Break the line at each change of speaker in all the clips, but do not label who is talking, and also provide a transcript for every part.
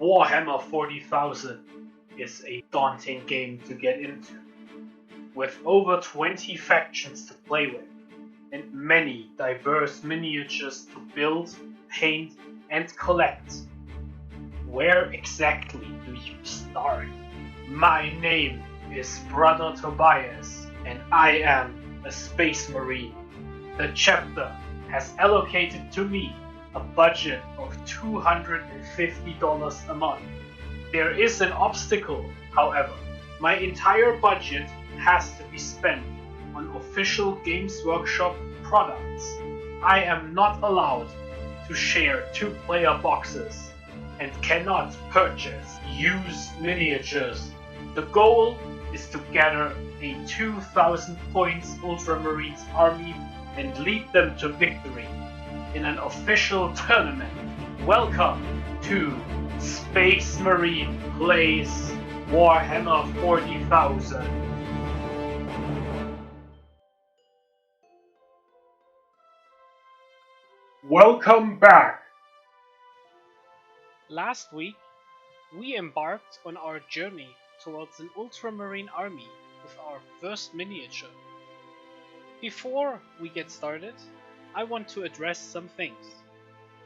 Warhammer 40,000 is a daunting game to get into, with over 20 factions to play with, and many diverse miniatures to build, paint, and collect. Where exactly do you start? My name is Brother Tobias, and I am a Space Marine. The chapter has allocated to me a budget of $250 a month. There is an obstacle, however. My entire budget has to be spent on official Games Workshop products. I am not allowed to share 2-player boxes and cannot purchase used miniatures. The goal is to gather a 2,000 points Ultramarines army and lead them to victory in an official tournament. Welcome to Space Marine Plays Warhammer 40,000. Welcome back!
Last week, we embarked on our journey towards an Ultramarine army with our first miniature. Before we get started, I want to address some things.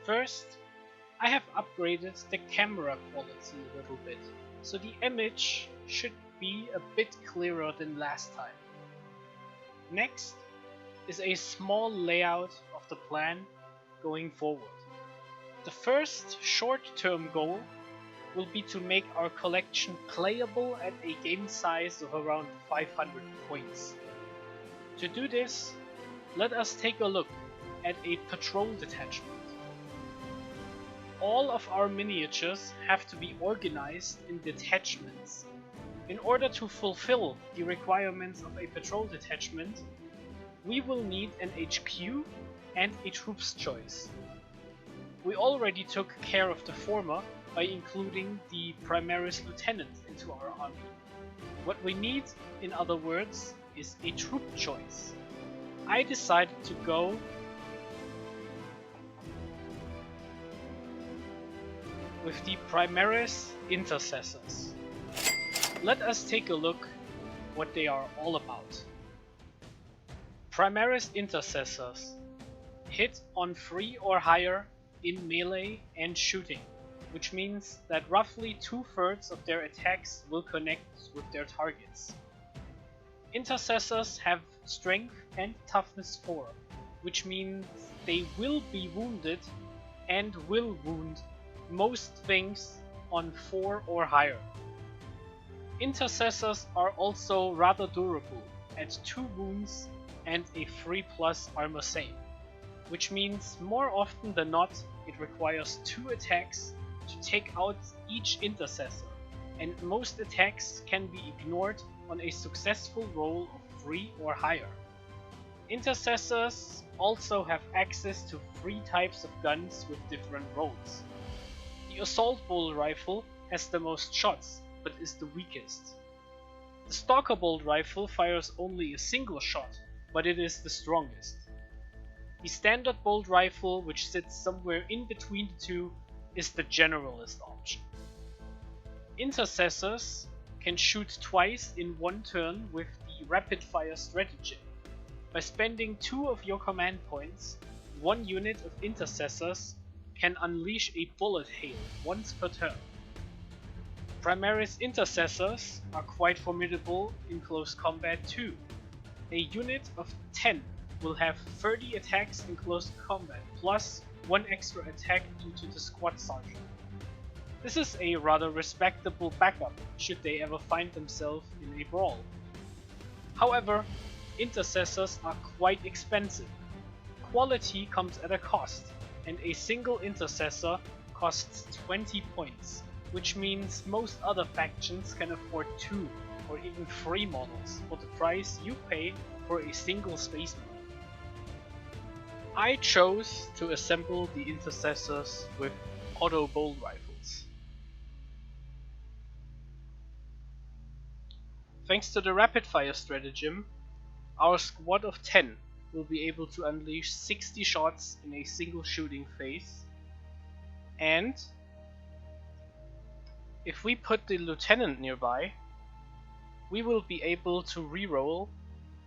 First, I have upgraded the camera quality a little bit, so the image should be a bit clearer than last time. Next is a small layout of the plan going forward. The first short-term goal will be to make our collection playable at a game size of around 500 points. To do this, let us take a look at a patrol detachment. All of our miniatures have to be organized in detachments. In order to fulfill the requirements of a patrol detachment, we will need an HQ and a troops choice. We already took care of the former by including the Primaris Lieutenant into our army. What we need, in other words, is a troop choice. I decided to go with the Primaris Intercessors. Let us take a look what they are all about. Primaris Intercessors hit on 3 or higher in melee and shooting, which means that roughly 2/3 of their attacks will connect with their targets. Intercessors have strength and toughness 4, which means they will be wounded and will wound most things on 4 or higher. Intercessors are also rather durable at 2 wounds and a 3+ armor save, which means more often than not it requires 2 attacks to take out each intercessor, and most attacks can be ignored on a successful roll of 3 or higher. Intercessors also have access to 3 types of guns with different rolls. The assault bolt rifle has the most shots, but is the weakest. The stalker bolt rifle fires only a single shot, but it is the strongest. The standard bolt rifle, which sits somewhere in between the two, is the generalist option. Intercessors can shoot twice in one turn with the rapid fire strategy. By spending 2 of your command points, 1 unit of intercessors can unleash a bullet hail once per turn. Primaris Intercessors are quite formidable in close combat too. A unit of 10 will have 30 attacks in close combat, plus 1 extra attack due to the squad sergeant. This is a rather respectable backup should they ever find themselves in a brawl. However, intercessors are quite expensive. Quality comes at a cost, and a single intercessor costs 20 points, which means most other factions can afford 2 or even 3 models for the price you pay for a single Space Marine. I chose to assemble the intercessors with auto bolt rifles. Thanks to the rapid fire stratagem, our squad of 10 will be able to unleash 60 shots in a single shooting phase, and If we put the lieutenant nearby, we will be able to reroll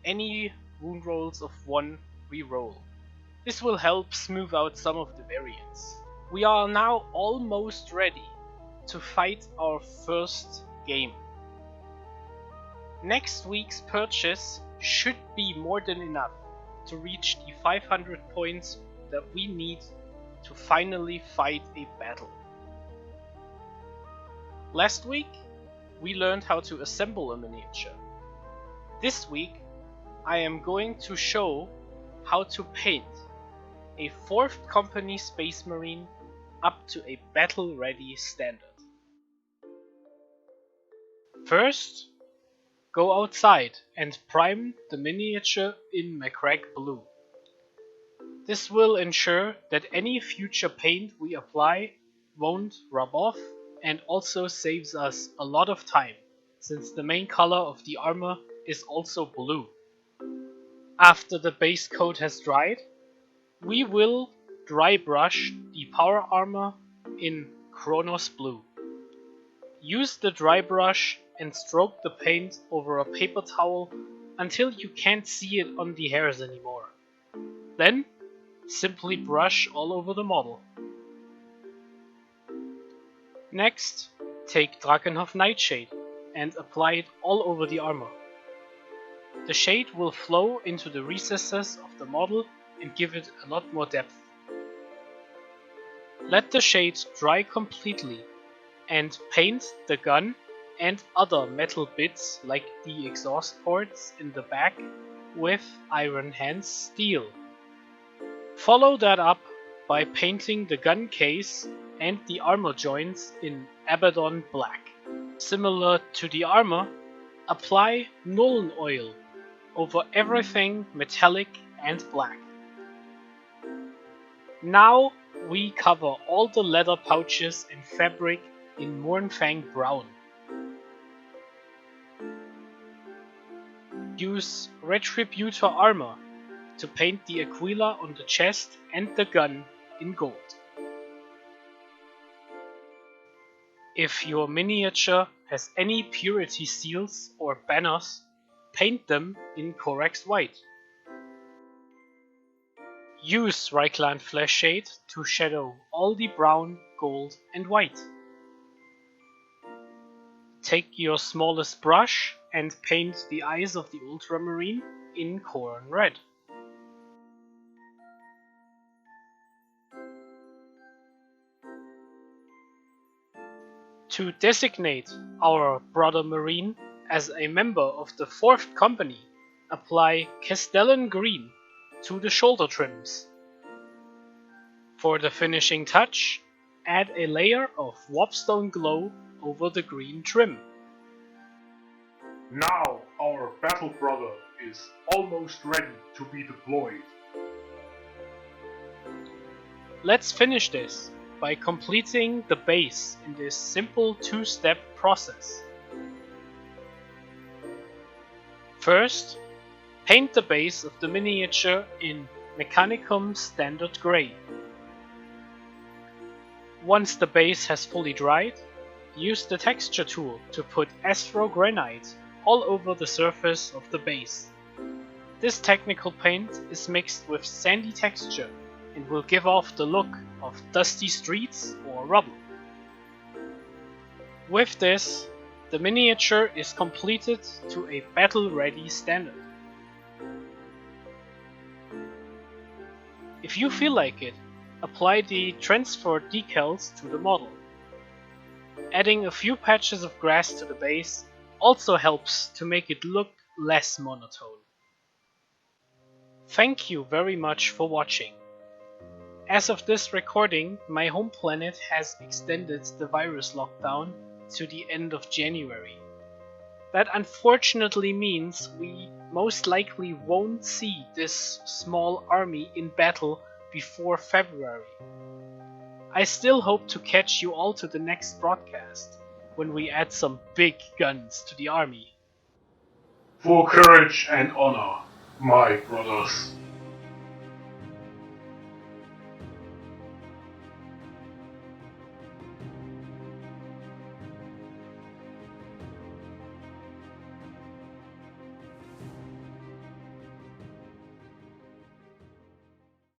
any wound rolls of 1 reroll. This will help smooth out some of the variance. We are now almost ready to fight our first game. Next week's purchase should be more than enough to reach the 500 points that we need to finally fight a battle. Last week, we learned how to assemble a miniature. This week, I am going to show how to paint a 4th Company Space Marine up to a battle-ready standard. First, go outside and prime the miniature in Macragge Blue. This will ensure that any future paint we apply won't rub off and also saves us a lot of time, since the main color of the armor is also blue. After the base coat has dried, we will dry brush the power armor in Chronos Blue. Use the dry brush and stroke the paint over a paper towel until you can't see it on the hairs anymore. Then, simply brush all over the model. Next, take Drakenhof Nightshade and apply it all over the armor. The shade will flow into the recesses of the model and give it a lot more depth. Let the shade dry completely and paint the gun and other metal bits like the exhaust ports in the back with Iron Hands steel. Follow that up by painting the gun case and the armor joints in Abaddon Black. Similar to the armor, apply Nuln Oil over everything metallic and black. Now we cover all the leather pouches and fabric in Mournfang Brown. Use Retributor armor to paint the Aquila on the chest and the gun in gold. If your miniature has any purity seals or banners, paint them in Corax White. Use Reichland Flash Shade to shadow all the brown, gold and white. Take your smallest brush and paint the eyes of the Ultramarine in Khorne Red. To designate our brother Marine as a member of the 4th Company, apply Castellan Green to the shoulder trims. For the finishing touch, add a layer of Warpstone Glow over the green trim.
Now our battle brother is almost ready to be deployed.
Let's finish this by completing the base in this simple 2-step process. First, paint the base of the miniature in Mechanicum Standard Grey. Once the base has fully dried, use the texture tool to put Astro-Granite all over the surface of the base. This technical paint is mixed with sandy texture and will give off the look of dusty streets or rubble. With this, the miniature is completed to a battle-ready standard. If you feel like it, apply the transfer decals to the model. Adding a few patches of grass to the base also helps to make it look less monotone. Thank you very much for watching. As of this recording, my home planet has extended the virus lockdown to the end of January. That unfortunately means we most likely won't see this small army in battle before February. I still hope to catch you all to the next broadcast, when we add some big guns to the army.
For courage and honor, my brothers.